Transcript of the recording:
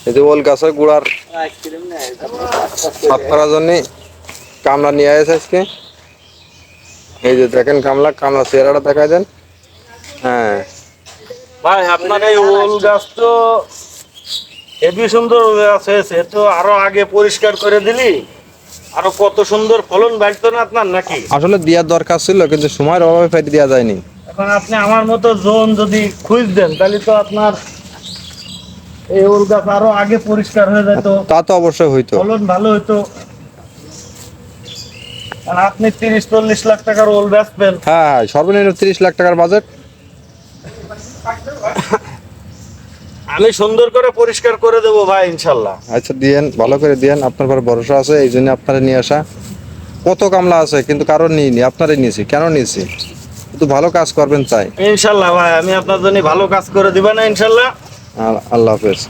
এই যে ওল গাছের গুড়ার সাত করার জন্য কামলা নিয়ে আসে আজকে। এই যে দেখেন কামলা চেহারাটা দেখা দেন। হ্যাঁ ভাই আপনার এই ওল গাছ তো হেবি সুন্দর গাছ হয়েছে, তো আরো আগে পরিষ্কার করে দিলি আরো কত সুন্দর ফলন বাড়তো না আপনার নাকি? আসলে দেওয়ার দরকার ছিল কিন্তু সময়ের অভাবে ফেটে দেওয়া যায়নি। এখন আপনি আমার মতো জোন যদি খুঁজ দেন তাহলে তো আপনার এই ওল গাছ আরো আগে পরিষ্কার হয়ে যেত, তা তো অবশ্যই হইতো। ফলন ভালো হইতো। আর আপনি 30-40 লাখ টাকার ওল বেচবেন। হ্যাঁ সর্বনিম্ন 30 লাখ টাকার বাজেট। আমি সুন্দর করে পরিষ্কার করে দেবো ভাই ইনশাল্লাহ। আচ্ছা দিয়েন, ভালো করে দিয়েন, আপনার পর ভরসা আছে এই জন্য আপনারা নিয়ে আসা। কত কামলা আছে কিন্তু কারণ নিইনি, আপনারাই নিয়েছি। কেন নিয়েছি? কিন্তু ভালো কাজ করবেন তাই। ইনশাল্লাহ ভাই আমি আপনার জন্য ভালো কাজ করে দিবেন না ইনশাল্লাহ। আল্লাহ হাফেজ।